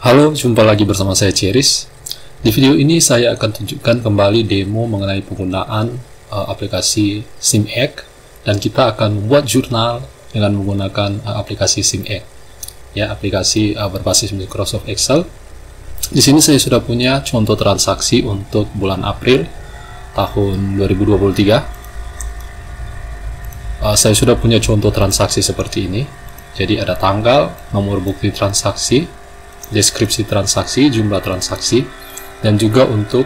Halo, jumpa lagi bersama saya Ceris. Di video ini saya akan tunjukkan kembali demo mengenai penggunaan aplikasi SimEgg, dan kita akan membuat jurnal dengan menggunakan aplikasi SimEgg. Ya, aplikasi berbasis Microsoft Excel. Di sini saya sudah punya contoh transaksi untuk bulan April tahun 2023. Saya sudah punya contoh transaksi seperti ini. Jadi ada tanggal, nomor bukti transaksi, deskripsi transaksi, jumlah transaksi, dan juga untuk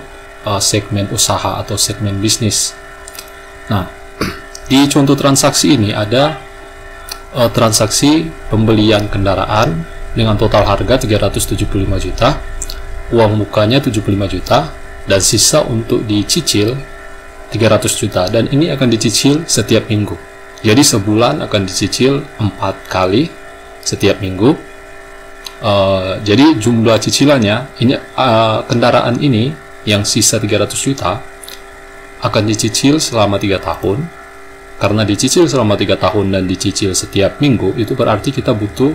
segmen usaha atau segmen bisnis. Nah, di contoh transaksi ini ada transaksi pembelian kendaraan dengan total harga 375 juta, uang mukanya 75 juta, dan sisa untuk dicicil 300 juta, dan ini akan dicicil setiap minggu. Jadi sebulan akan dicicil 4 kali setiap minggu. Jadi jumlah cicilannya ini kendaraan ini yang sisa 300 juta akan dicicil selama 3 tahun. Karena dicicil selama 3 tahun dan dicicil setiap minggu, itu berarti kita butuh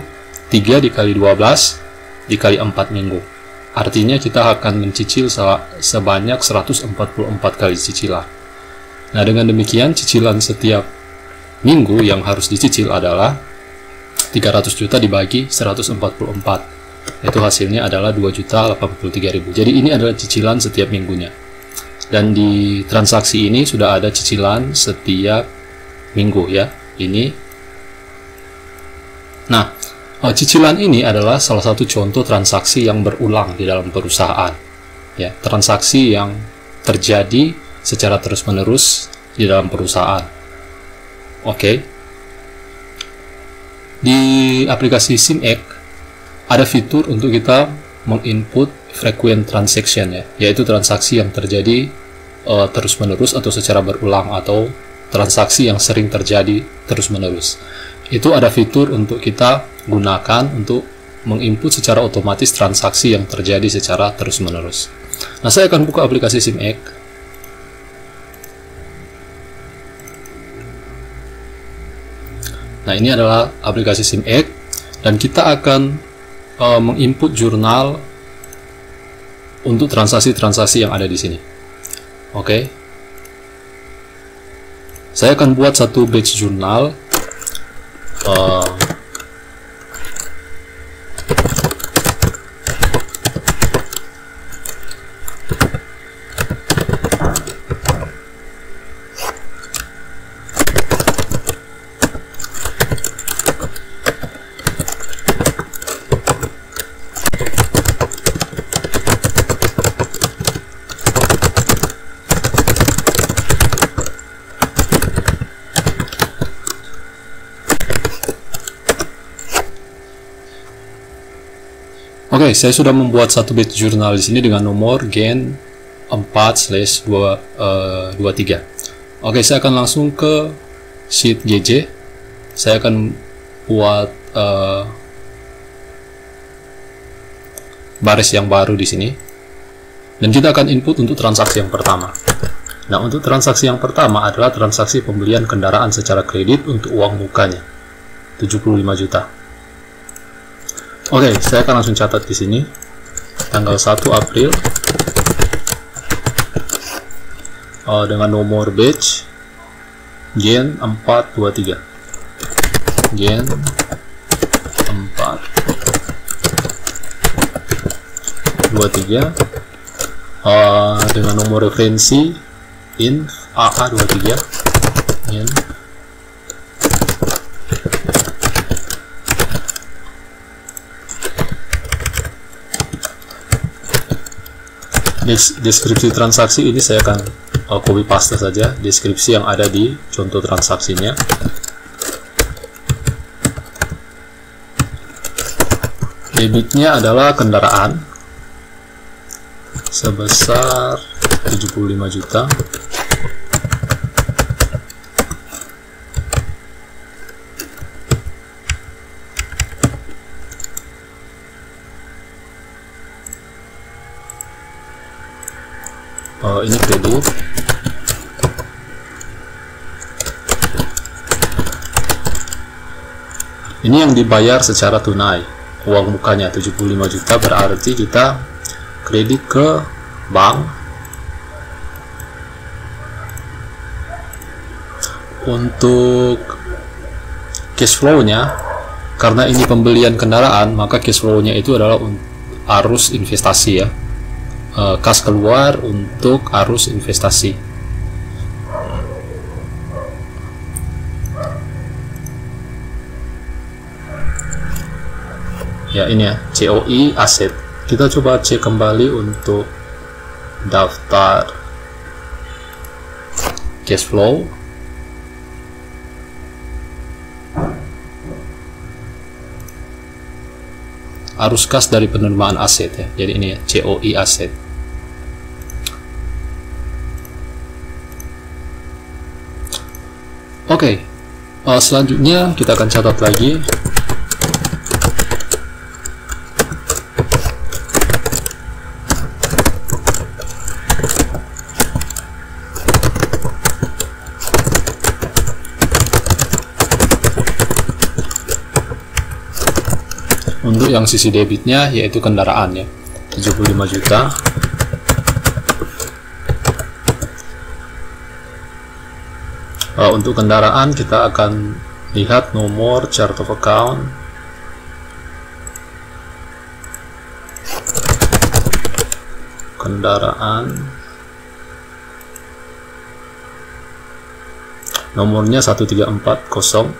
3 dikali 12 dikali 4 minggu. Artinya kita akan mencicil sebanyak 144 kali cicilan. Nah, dengan demikian cicilan setiap minggu yang harus dicicil adalah 300 juta dibagi 144. Itu hasilnya adalah 2.083.000. Jadi ini adalah cicilan setiap minggunya. Dan di transaksi ini sudah ada cicilan setiap minggu ya. Ini. Nah, cicilan ini adalah salah satu contoh transaksi yang berulang di dalam perusahaan. Ya, transaksi yang terjadi secara terus-menerus di dalam perusahaan. Oke. Di aplikasi SimEgg ada fitur untuk kita menginput frequent transaction ya, yaitu transaksi yang terjadi terus-menerus atau secara berulang, atau transaksi yang sering terjadi terus-menerus. Itu ada fitur untuk kita gunakan untuk menginput secara otomatis transaksi yang terjadi secara terus-menerus. Nah, saya akan buka aplikasi SimEgg. Nah, ini adalah aplikasi SimEgg, dan kita akan menginput jurnal untuk transaksi-transaksi yang ada di sini. Oke. Saya akan buat satu batch jurnal. Oke, saya sudah membuat satu batch jurnal di sini dengan nomor gen 4/23. Oke, saya akan langsung ke sheet GJ. Saya akan buat baris yang baru di sini, dan kita akan input untuk transaksi yang pertama. Nah, untuk transaksi yang pertama adalah transaksi pembelian kendaraan secara kredit untuk uang mukanya 75 juta. Oke, saya akan langsung catat di sini tanggal 1 April dengan nomor batch gen 423. Gen 423 dengan nomor referensi inf AA23 gen. Deskripsi transaksi ini saya akan copy paste saja deskripsi yang ada di contoh transaksinya. Debitnya adalah kendaraan sebesar 75 juta. Ini kredit. Ini yang dibayar secara tunai. uang mukanya 75 juta, berarti kita kredit ke bank. Untuk cash flow-nya, karena ini pembelian kendaraan, maka cash flow-nya itu adalah arus investasi ya, kas keluar untuk arus investasi. Ya, ini ya, COI aset. Kita coba cek kembali untuk daftar cash flow. Arus kas dari penerimaan aset ya. Jadi ini ya, COI aset. Oke. Selanjutnya kita akan catat lagi untuk yang sisi debitnya, yaitu kendaraan ya, 75 juta. Untuk kendaraan kita akan lihat nomor chart of account. Kendaraan nomornya 1340.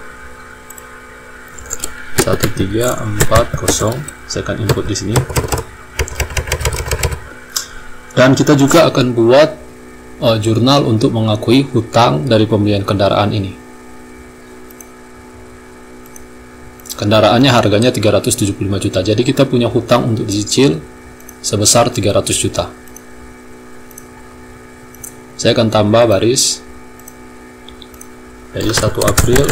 1340. Saya akan input di sini. Dan kita juga akan buat jurnal untuk mengakui hutang dari pembelian kendaraan ini. Kendaraannya harganya 375 juta. Jadi kita punya hutang untuk dicicil sebesar 300 juta. Saya akan tambah baris. Jadi 1 April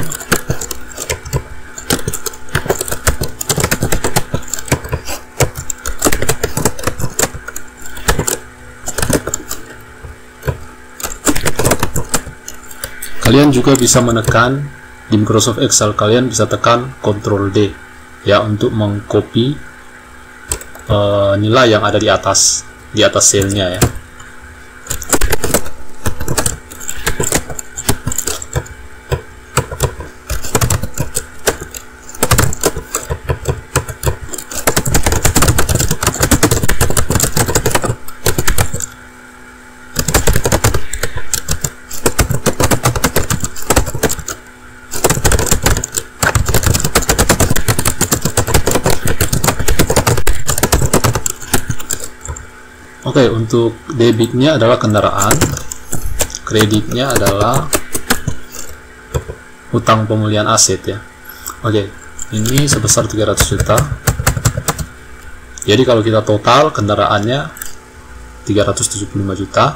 kalian juga bisa menekan di Microsoft Excel, kalian bisa tekan Ctrl D ya untuk mengcopy nilai yang ada di atas selnya ya. Oke, untuk debitnya adalah kendaraan, kreditnya adalah hutang pemulihan aset ya. Oke, ini sebesar 300 juta. Jadi kalau kita total kendaraannya 375 juta.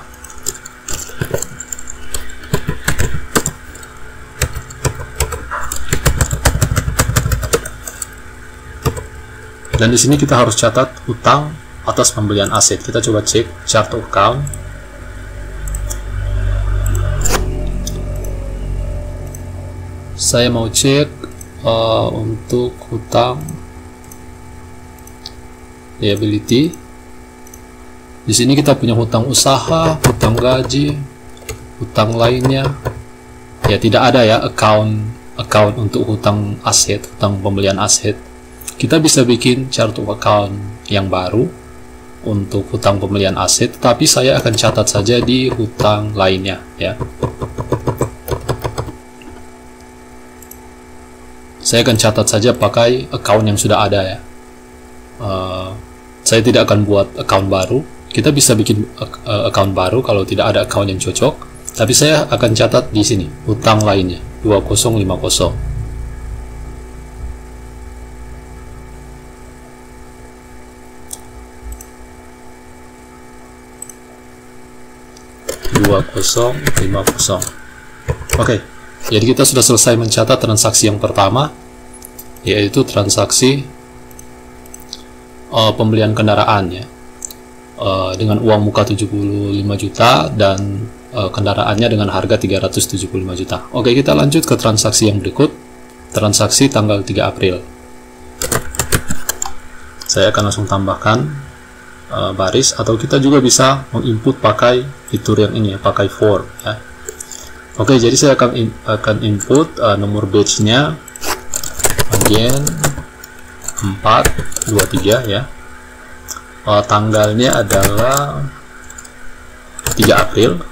Dan di sini kita harus catat hutang atas pembelian aset. Kita coba cek chart of account. Saya mau cek untuk hutang liability. Di sini kita punya hutang usaha, hutang gaji, hutang lainnya. Ya, tidak ada ya account untuk hutang aset, hutang pembelian aset. Kita bisa bikin chart of account yang baru untuk hutang pembelian aset, tapi saya akan catat saja di hutang lainnya ya. Saya akan catat saja pakai account yang sudah ada ya. Saya tidak akan buat account baru. Kita bisa bikin account baru kalau tidak ada account yang cocok, tapi saya akan catat di sini hutang lainnya 2050. Oke, jadi kita sudah selesai mencatat transaksi yang pertama, yaitu transaksi pembelian kendaraan ya, dengan uang muka 75 juta dan kendaraannya dengan harga 375 juta. Oke, kita lanjut ke transaksi yang berikut, transaksi tanggal 3 April. saya akan langsung tambahkan baris, atau kita juga bisa menginput pakai fitur yang ini ya, pakai for ya. Oke, jadi saya akan input nomor batch-nya again 423 ya. Tanggalnya adalah 3 April.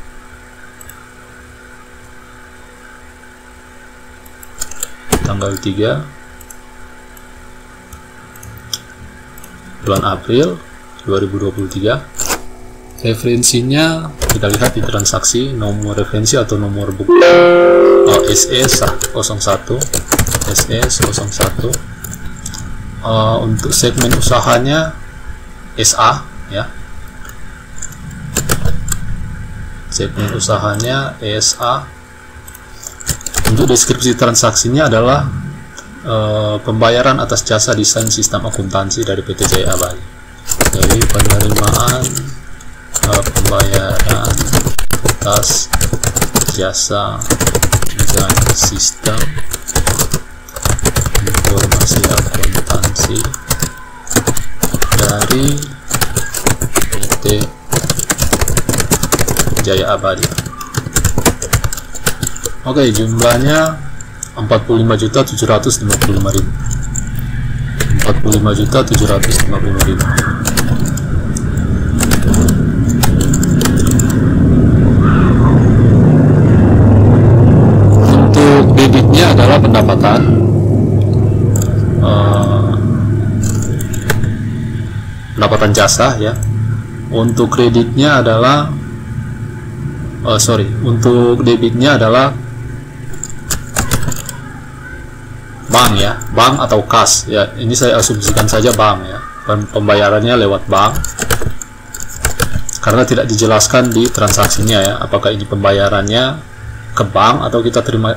Tanggal 3 bulan April 2023. Referensinya kita lihat di transaksi, nomor referensi atau nomor bukti SS01 SS01. Untuk segmen usahanya SA ya, segmen usahanya SA. Untuk deskripsi transaksinya adalah pembayaran atas jasa desain sistem akuntansi dari PT Jaya Abadi. Jadi penerimaan pembayaran atas jasa desain sistem informasi akuntansi dari PT Jaya Abadi. Oke, jumlahnya 45.755.000. 45.755.000. Debitnya adalah pendapatan, pendapatan jasa ya. Untuk kreditnya adalah untuk debitnya adalah bank ya, bank atau kas ya. Ini saya asumsikan saja bank ya, pembayarannya lewat bank karena tidak dijelaskan di transaksinya ya, apakah ini pembayarannya ke bank atau kita terima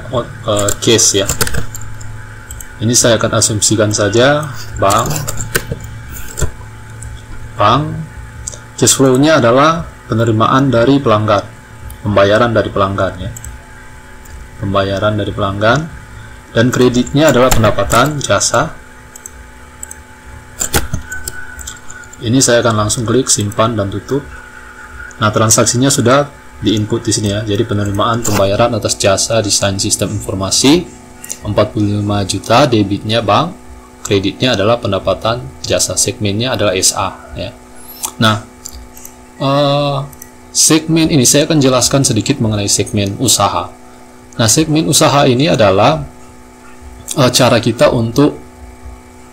cash ya. Ini saya akan asumsikan saja bank. Cash flow-nya adalah penerimaan dari pelanggan, pembayaran dari pelanggan ya, pembayaran dari pelanggan. Dan kreditnya adalah pendapatan jasa. Ini saya akan langsung klik simpan dan tutup. Nah, transaksinya sudah di input di sini ya. Jadi penerimaan pembayaran atas jasa desain sistem informasi 45 juta, debitnya bank, kreditnya adalah pendapatan jasa, segmennya adalah SA ya. Nah, segmen ini saya akan jelaskan sedikit mengenai segmen usaha. Nah, segmen usaha ini adalah cara kita untuk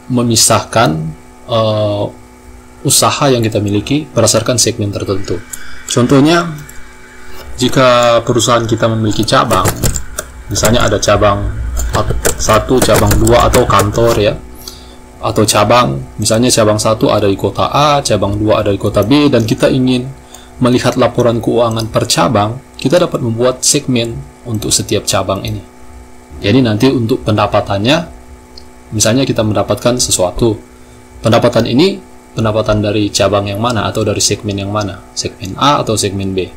memisahkan usaha yang kita miliki berdasarkan segmen tertentu. Contohnya, jika perusahaan kita memiliki cabang, misalnya ada cabang 1, cabang 2 atau kantor ya, atau cabang, misalnya cabang 1 ada di kota A, cabang 2 ada di kota B, dan kita ingin melihat laporan keuangan per cabang, kita dapat membuat segmen untuk setiap cabang ini. Jadi nanti untuk pendapatannya, misalnya kita mendapatkan sesuatu, pendapatan ini pendapatan dari cabang yang mana atau dari segmen yang mana, segmen A atau segmen B.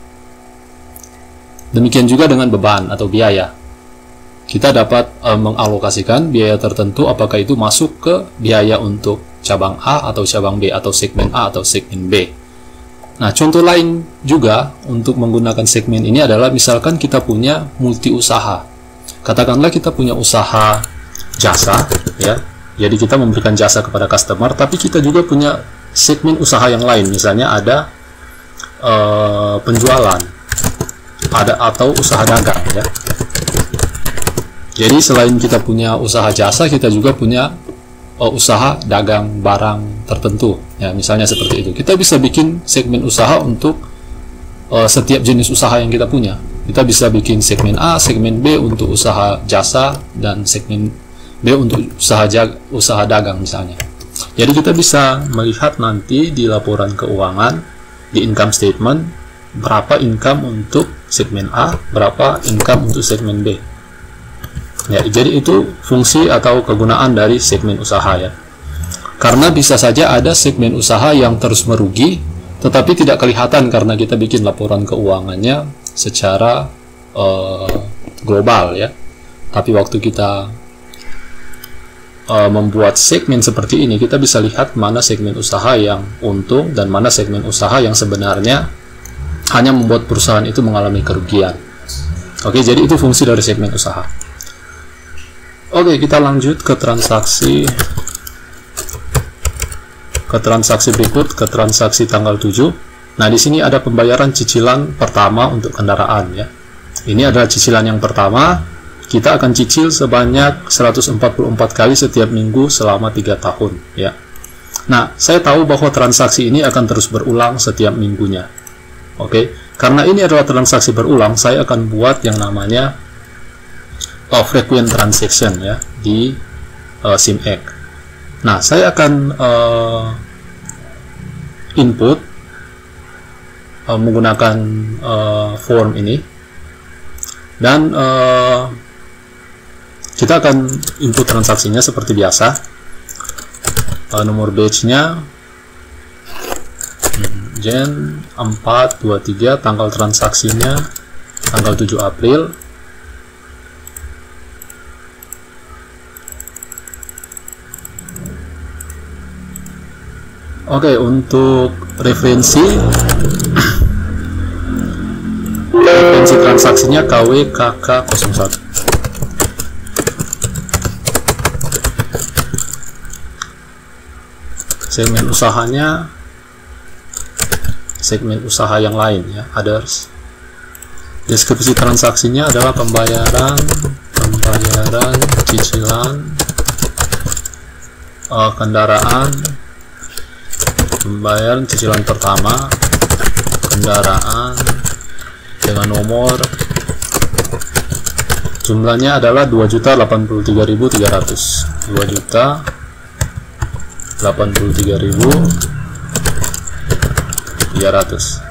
Demikian juga dengan beban atau biaya. Kita dapat mengalokasikan biaya tertentu, apakah itu masuk ke biaya untuk cabang A atau cabang B, atau segmen A atau segmen B. Nah, contoh lain juga untuk menggunakan segmen ini adalah misalkan kita punya multi usaha. Katakanlah kita punya usaha jasa ya. Jadi kita memberikan jasa kepada customer, tapi kita juga punya segmen usaha yang lain. Misalnya ada penjualan, ada atau usaha dagang ya. Jadi selain kita punya usaha jasa, kita juga punya usaha dagang barang tertentu ya, misalnya seperti itu. Kita bisa bikin segmen usaha untuk setiap jenis usaha yang kita punya. Kita bisa bikin segmen A, segmen B untuk usaha jasa, dan segmen B untuk usaha dagang misalnya. Jadi kita bisa melihat nanti di laporan keuangan, di income statement, berapa income untuk segmen A, berapa income untuk segmen B. Ya, jadi itu fungsi atau kegunaan dari segmen usaha ya. Karena bisa saja ada segmen usaha yang terus merugi, tetapi tidak kelihatan karena kita bikin laporan keuangannya secara global ya. Tapi waktu kita membuat segmen seperti ini, kita bisa lihat mana segmen usaha yang untung dan mana segmen usaha yang sebenarnya hanya membuat perusahaan itu mengalami kerugian. Oke, jadi itu fungsi dari segmen usaha. Oke, kita lanjut ke transaksi berikut, ke transaksi tanggal 7. Nah, di sini ada pembayaran cicilan pertama untuk kendaraan ya. Ini adalah cicilan yang pertama. Kita akan cicil sebanyak 144 kali setiap minggu selama 3 tahun ya. Nah, saya tahu bahwa transaksi ini akan terus berulang setiap minggunya. Oke, karena ini adalah transaksi berulang, saya akan buat yang namanya frequent transaction ya di SIMX. Nah, saya akan input menggunakan form ini, dan kita akan input transaksinya seperti biasa. Nomor batch-nya Jan 423, tanggal transaksinya tanggal 7 April. Oke, untuk referensi transaksinya KWKK01. Segmen usahanya segmen usaha yang lain ya, others. Deskripsi transaksinya adalah pembayaran cicilan kendaraan, pembayaran cicilan pertama kendaraan dengan nomor, jumlahnya adalah 2.083.300, 2.083.300.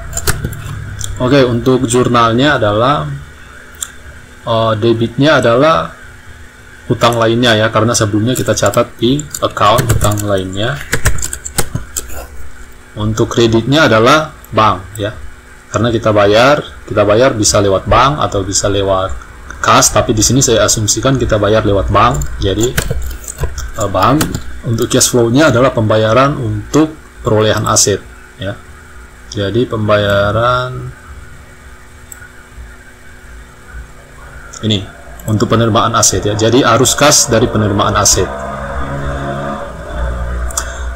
Oke, untuk jurnalnya adalah debitnya adalah hutang lainnya ya, karena sebelumnya kita catat di account hutang lainnya. Untuk kreditnya adalah bank ya, karena kita bayar bisa lewat bank atau bisa lewat kas, tapi di sini saya asumsikan kita bayar lewat bank, jadi bank. Untuk cash flow-nya adalah pembayaran untuk perolehan aset ya. Jadi pembayaran ini untuk penerimaan aset ya. Jadi arus kas dari penerimaan aset.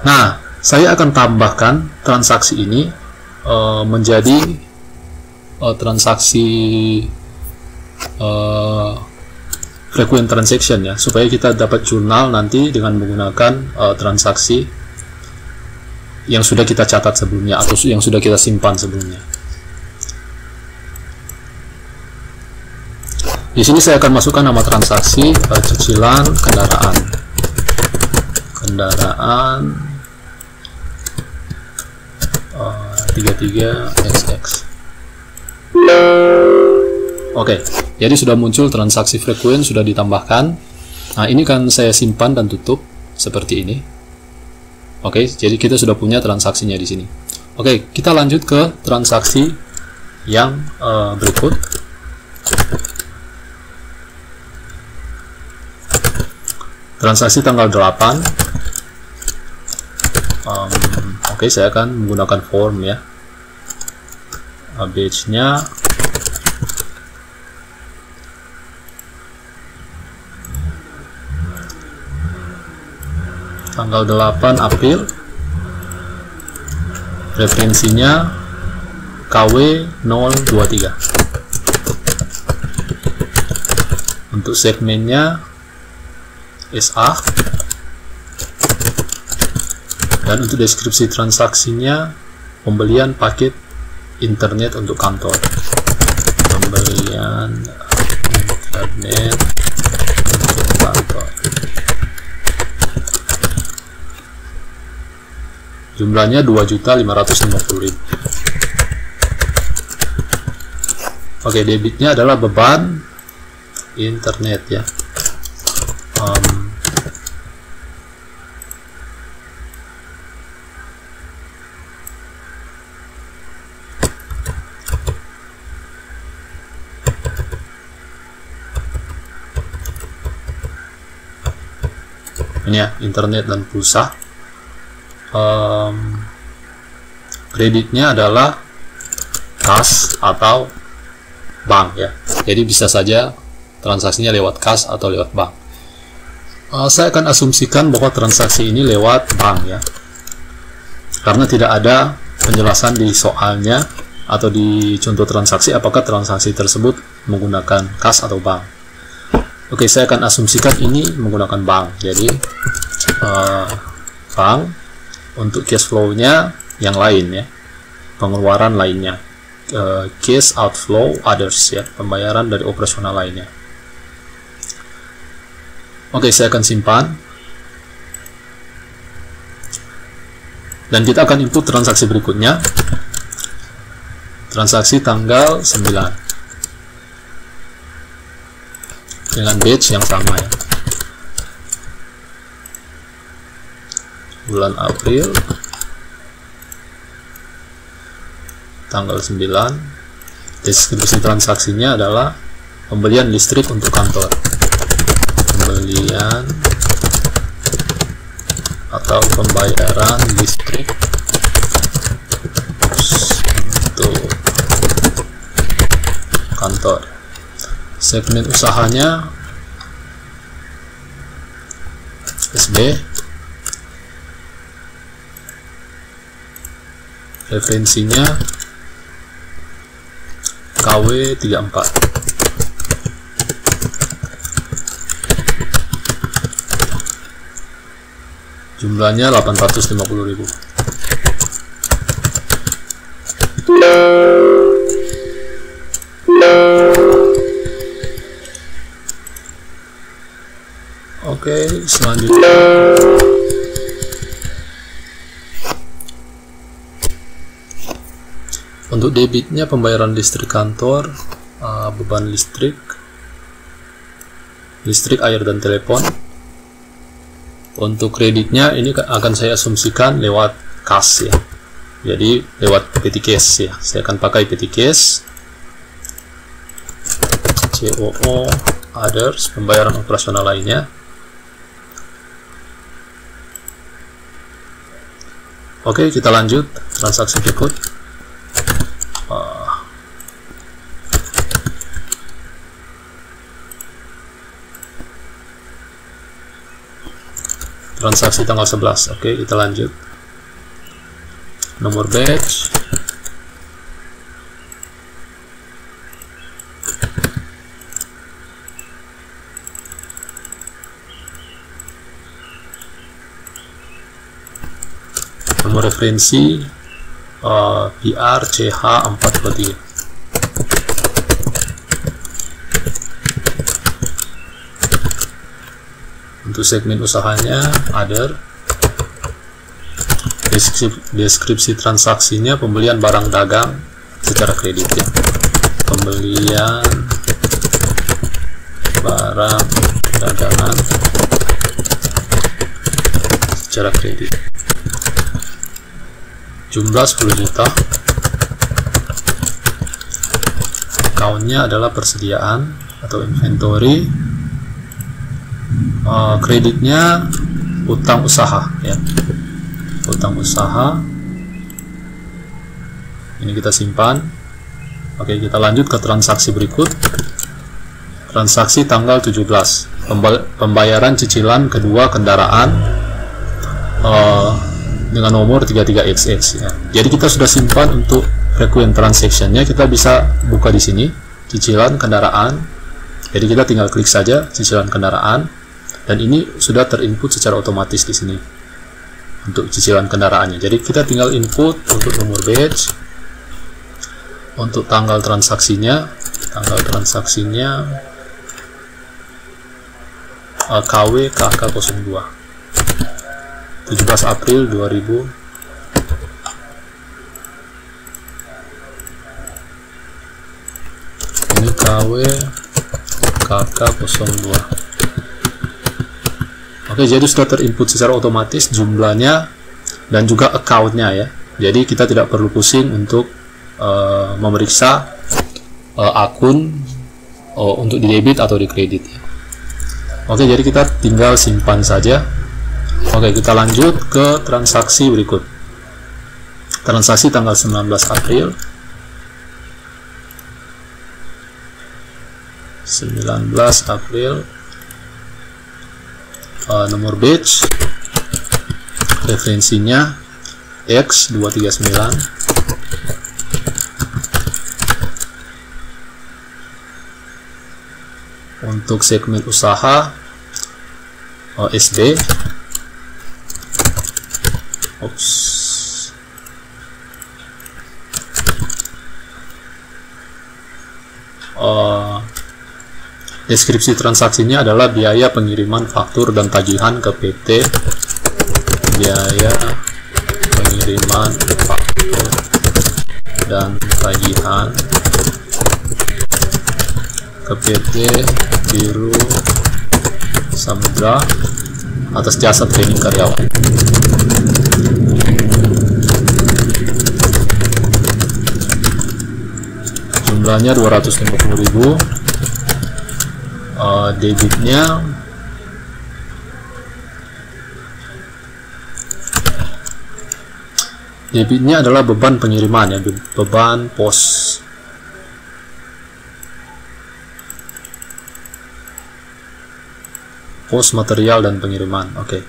Nah, saya akan tambahkan transaksi ini menjadi transaksi frequent transaction ya, supaya kita dapat jurnal nanti dengan menggunakan transaksi yang sudah kita catat sebelumnya atau yang sudah kita simpan sebelumnya. Di sini saya akan masukkan nama transaksi cicilan kendaraan 33XX. Oke, jadi sudah muncul transaksi frequent, sudah ditambahkan. Nah, ini kan saya simpan dan tutup seperti ini. Oke, jadi kita sudah punya transaksinya di sini. Oke, kita lanjut ke transaksi yang berikut. Transaksi tanggal 8. Oke, saya akan menggunakan form ya. Batch-nya tanggal 8 April, referensinya KW023. Untuk segmennya SA, dan untuk deskripsi transaksinya pembelian paket internet untuk kantor, pembelian internet untuk kantor. Jumlahnya 2.550.000. Oke, debitnya adalah beban internet ya. ini ya, internet dan pulsa. Kreditnya adalah kas atau bank ya. Jadi bisa saja transaksinya lewat kas atau lewat bank. Saya akan asumsikan bahwa transaksi ini lewat bank ya, karena tidak ada penjelasan di soalnya atau di contoh transaksi apakah transaksi tersebut menggunakan kas atau bank. Oke, saya akan asumsikan ini menggunakan bank. Jadi bank untuk cash flow-nya yang lain ya, pengeluaran lainnya, cash outflow others ya, pembayaran dari operasional lainnya. Oke, saya akan simpan. Dan kita akan input transaksi berikutnya. Transaksi tanggal 9. Dengan batch yang sama ya. Bulan April. Tanggal 9. Deskripsi transaksinya adalah pembelian listrik untuk kantor. Pembelian atau pembayaran listrik untuk kantor. Segmen usahanya SB. Referensinya KW34. Jumlahnya 850.000. Oke, selanjutnya untuk debitnya pembayaran listrik kantor, beban listrik, air dan telepon. Untuk kreditnya ini akan saya asumsikan lewat kas ya, jadi lewat petty cash ya. Saya akan pakai petty cash, COO others, pembayaran operasional lainnya. Oke, kita lanjut transaksi berikut. Transaksi tanggal 11. Oke, kita lanjut. Nomor batch, nomor referensi PRCH423. Untuk segmen usahanya other. Deskripsi transaksinya pembelian barang dagang secara kredit ya. Pembelian barang dagangan secara kredit. Jumlah 10 juta. Account-nya adalah persediaan atau inventory. Kreditnya utang usaha ya, utang usaha. Ini kita simpan. Oke, kita lanjut ke transaksi berikut. Transaksi tanggal 17, pembayaran cicilan kedua kendaraan dengan nomor 33XX ya. Jadi kita sudah simpan untuk frequent transaction-nya. Kita bisa buka di sini cicilan kendaraan. Jadi kita tinggal klik saja cicilan kendaraan. Dan ini sudah terinput secara otomatis di sini untuk cicilan kendaraannya. Jadi kita tinggal input untuk nomor batch, untuk tanggal transaksinya KW KK02 17 April 2000. Ini KW KK02. Oke, jadi sudah terinput secara otomatis jumlahnya dan juga account-nya ya. Jadi kita tidak perlu pusing untuk memeriksa akun untuk di debit atau di kredit ya. Oke, jadi kita tinggal simpan saja Oke, kita lanjut ke transaksi berikut. Transaksi tanggal 19 April. 19 April. Nomor batch, referensinya X239. Untuk segmen usaha SB. Deskripsi transaksinya adalah biaya pengiriman faktur dan tagihan ke PT. Biaya pengiriman faktur dan tagihan ke PT Biru Samudra atas jasa training karyawan. Jumlahnya 250.000. Debitnya adalah beban pengiriman ya, beban pos. Pos material dan pengiriman. Oke.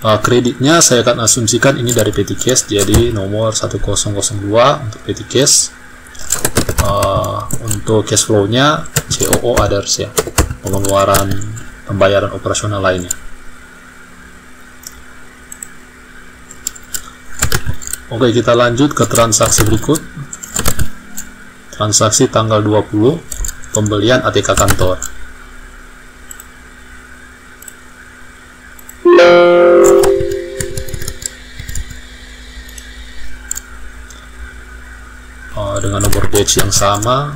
Kreditnya saya akan asumsikan ini dari petty cash, jadi nomor 1002 untuk petty cash. Untuk cash flow-nya COO others ya, pengeluaran pembayaran operasional lainnya. Oke, kita lanjut ke transaksi berikut. Transaksi tanggal 20, pembelian ATK kantor. Dengan nomor batch yang sama.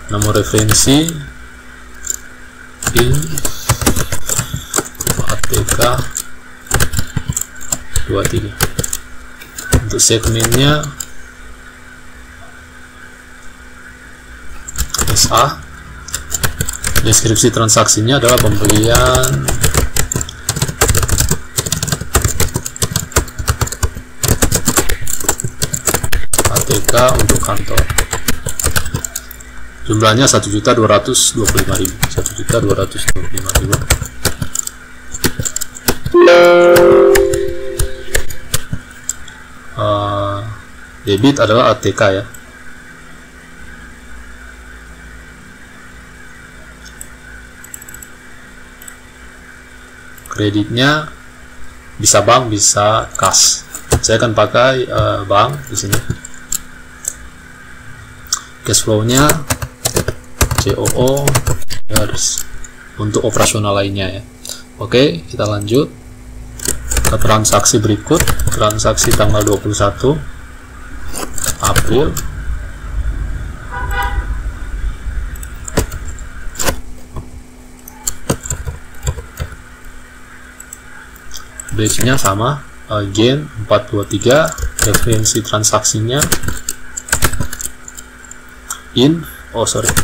Nomor referensi in ATK 23. Untuk segmennya SA. Deskripsi transaksinya adalah pembelian ATK untuk kantor. Jumlahnya 1.225.000. 1.225.000. Debit adalah ATK ya. Kreditnya bisa bank, bisa kas. Saya akan pakai bank di sini. Cash flow-nya COO harus untuk operasional lainnya ya. Oke, kita lanjut ke transaksi berikut. Transaksi tanggal 21 April. Batch-nya sama, gain 423, referensi transaksinya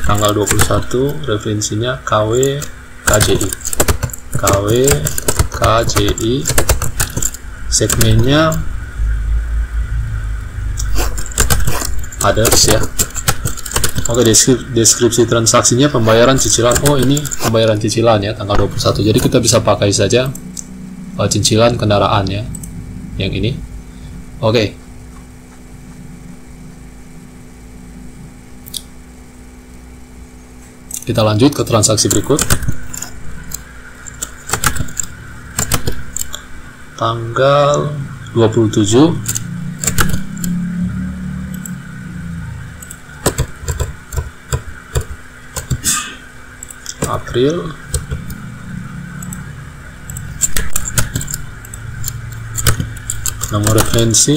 tanggal 21, referensinya KW KJI, segmennya others ya. Oke, deskripsi transaksinya pembayaran cicilan. Oh, ini pembayaran cicilan ya, tanggal 21. Jadi kita bisa pakai saja cicilan kendaraan ya, yang ini. Oke. Kita lanjut ke transaksi berikut. Tanggal 27 April. Nomor referensi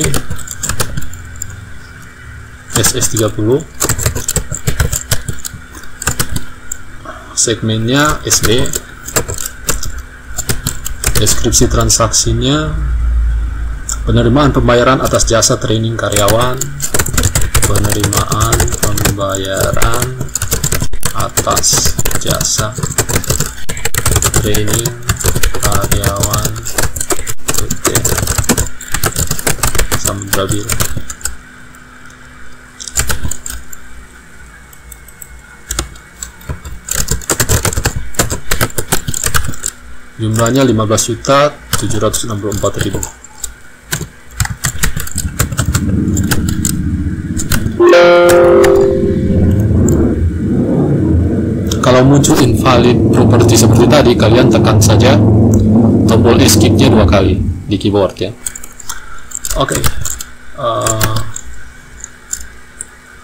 SS30, segmennya SD. Deskripsi transaksinya penerimaan pembayaran atas jasa training karyawan. penerimaan pembayaran atas jasa training karyawan PT Samudra Biru. Jumlahnya 15.764.000. Kalau muncul invalid property seperti tadi, kalian tekan saja tombol escape-nya 2 kali di keyboard ya. Oke.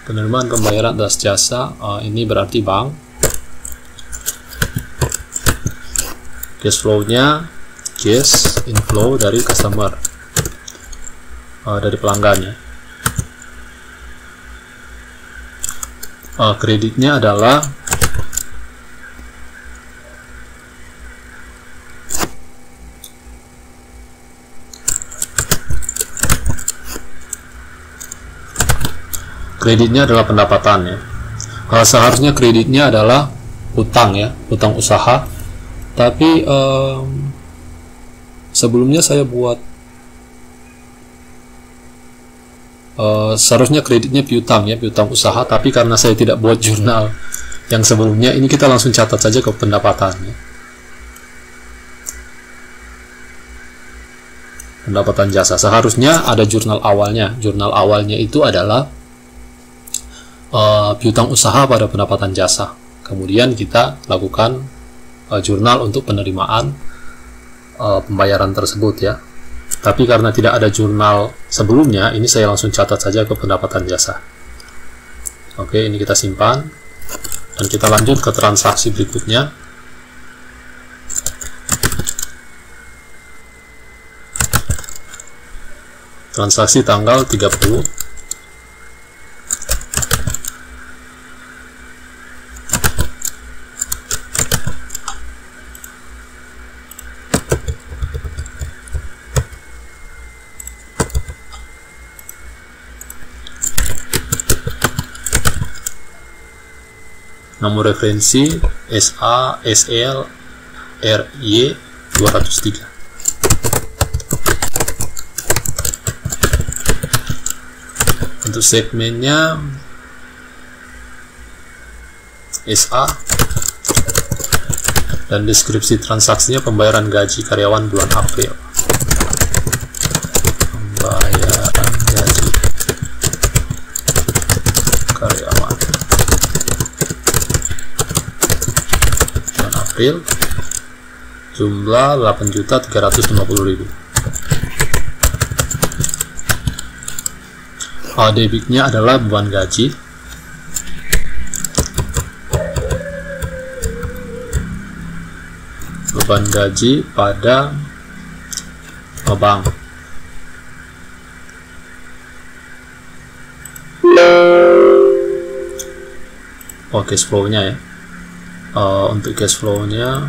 Penerimaan pembayaran atas jasa, ini berarti bank. Cash flow-nya cash inflow dari customer, dari pelanggannya. Kreditnya adalah pendapatan ya. Seharusnya kreditnya adalah utang ya, utang usaha. Tapi sebelumnya saya buat seharusnya kreditnya piutang ya, piutang usaha. Tapi karena saya tidak buat jurnal yang sebelumnya, ini kita langsung catat saja ke pendapatan ya. Pendapatan jasa seharusnya ada jurnal awalnya. Jurnal awalnya itu adalah piutang usaha pada pendapatan jasa. Kemudian kita lakukan jurnal untuk penerimaan pembayaran tersebut ya. Tapi karena tidak ada jurnal sebelumnya, ini saya langsung catat saja ke pendapatan jasa. Oke, ini kita simpan dan kita lanjut ke transaksi berikutnya. Transaksi tanggal 30 nomor referensi SA SL RY 203. Untuk segmennya SA dan deskripsi transaksinya pembayaran gaji karyawan bulan April. Pembayaran gaji karyawan April, jumlah 8.350.000. Debitnya adalah beban gaji. Beban gaji pada bank. Cash flow-nya ya. Untuk cash flow-nya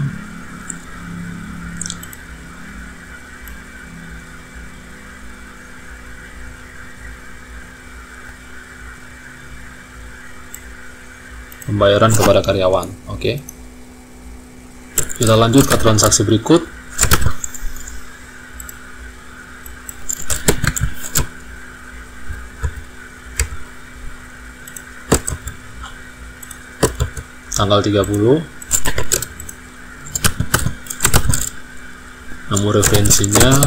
pembayaran kepada karyawan. Oke. Kita lanjut ke transaksi berikut. Tanggal 30. Nomor referensinya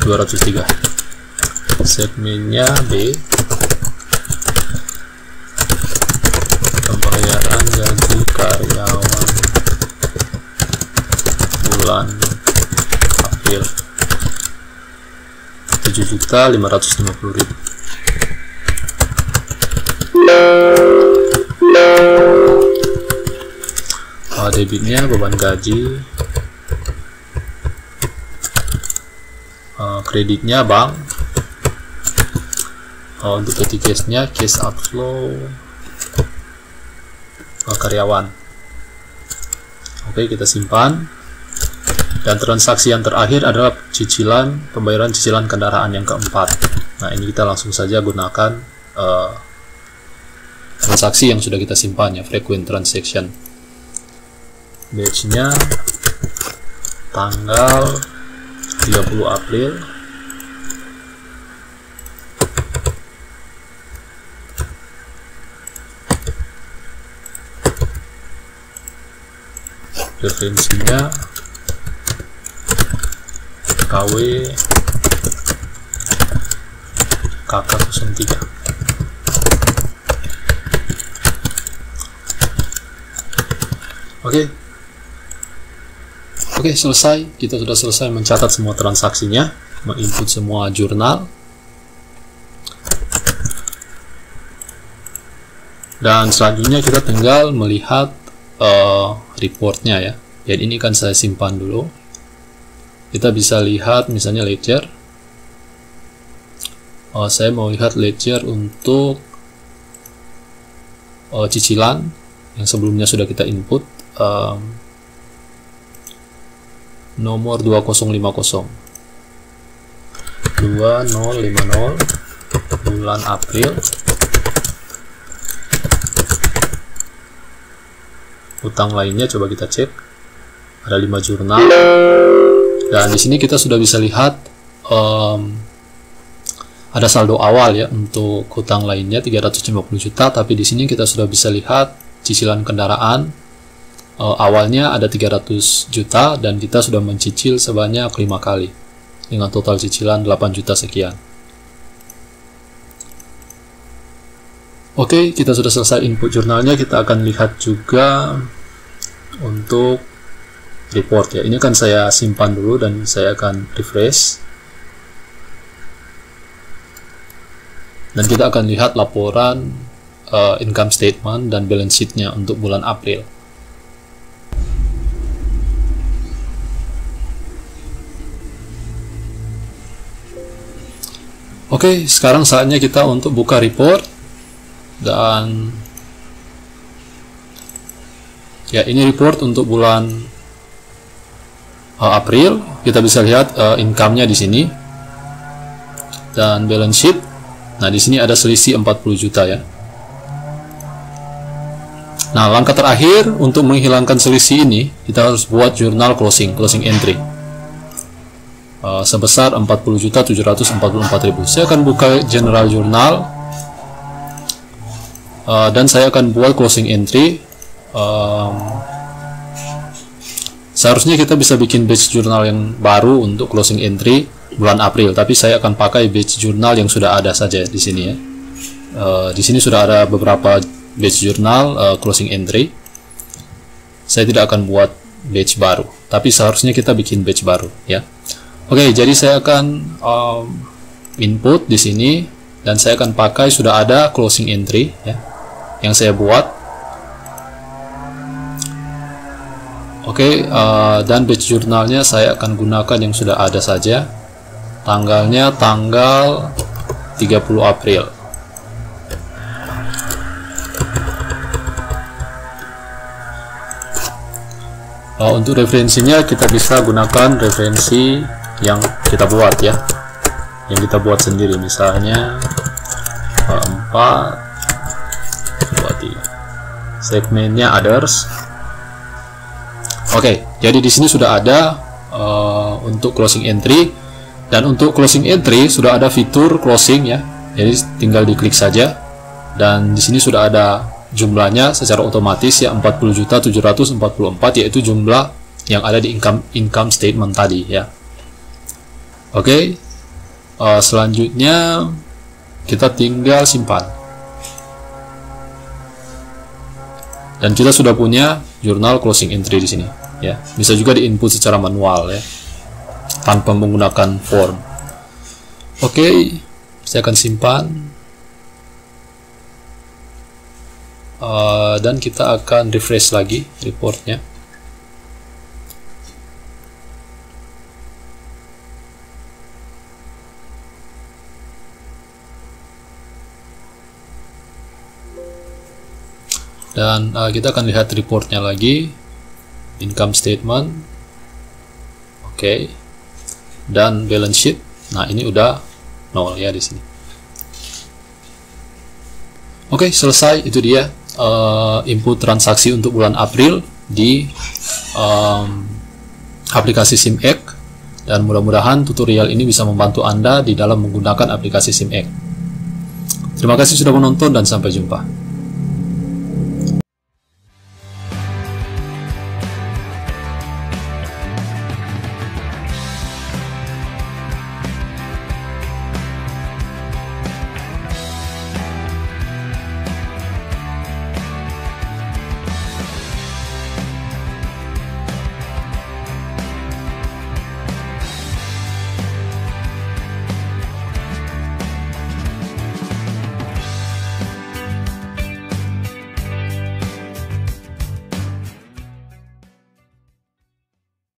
203. Segmennya B. Pembayaran gaji karyawan bulan April 7.550.000. Debitnya beban gaji, kreditnya bank. Untuk petty cash-nya cash outflow karyawan. Oke, kita simpan. Dan transaksi yang terakhir adalah pembayaran cicilan kendaraan yang keempat. Nah, ini kita langsung saja gunakan transaksi yang sudah kita simpan ya, frequent transaction. Batch-nya tanggal 30 April. Referensinya KW KK03. Oke, selesai. Kita sudah selesai mencatat semua transaksinya, menginput semua jurnal. Dan selanjutnya kita tinggal melihat reportnya ya. Jadi ini kan saya simpan dulu. Kita bisa lihat misalnya ledger. Saya mau lihat ledger untuk cicilan yang sebelumnya sudah kita input. Nomor 2050 bulan April. Utang lainnya coba kita cek, ada 5 jurnal. Dan di sini kita sudah bisa lihat ada saldo awal ya untuk hutang lainnya 350 juta, tapi di sini kita sudah bisa lihat cicilan kendaraan awalnya ada 300 juta dan kita sudah mencicil sebanyak 5 kali dengan total cicilan 8 juta sekian. Oke, kita sudah selesai input jurnalnya. Kita akan lihat juga untuk report ya. Ini kan saya simpan dulu dan saya akan refresh. Dan kita akan lihat laporan income statement dan balance sheet-nya untuk bulan April. Oke, sekarang saatnya kita untuk buka report. Dan ya, ini report untuk bulan April. Kita bisa lihat income-nya di sini dan balance sheet. Nah, di sini ada selisih 40 juta ya. Nah, langkah terakhir untuk menghilangkan selisih ini, kita harus buat jurnal closing entry sebesar 40.744.000. Saya akan buka general journal. Dan saya akan buat closing entry. Seharusnya kita bisa bikin batch jurnal yang baru untuk closing entry bulan April, tapi saya akan pakai batch jurnal yang sudah ada saja di sini ya. Di sini sudah ada beberapa batch jurnal closing entry. Saya tidak akan buat batch baru, tapi seharusnya kita bikin batch baru ya. Oke, jadi saya akan input di sini dan saya akan pakai sudah ada closing entry ya yang saya buat. Oke, dan batch jurnalnya saya akan gunakan yang sudah ada saja. Tanggalnya tanggal 30 April. Untuk referensinya kita bisa gunakan referensi yang kita buat ya, yang kita buat sendiri, misalnya 4 segmennya others. Oke, jadi di sini sudah ada untuk closing entry, dan untuk closing entry sudah ada fitur closing ya. Jadi tinggal diklik saja dan di sini sudah ada jumlahnya secara otomatis ya, 40.744, yaitu jumlah yang ada di income statement tadi ya. Oke, selanjutnya kita tinggal simpan. Dan kita sudah punya jurnal closing entry di sini ya. Bisa juga diinput secara manual ya, tanpa menggunakan form. Oke, saya akan simpan. Dan kita akan refresh lagi reportnya. Dan kita akan lihat reportnya lagi, income statement. Oke. Dan balance sheet. Nah, ini udah 0 ya di sini. Oke, selesai. Itu dia input transaksi untuk bulan April di aplikasi SimX, dan mudah-mudahan tutorial ini bisa membantu Anda di dalam menggunakan aplikasi SimX. Terima kasih sudah menonton dan sampai jumpa.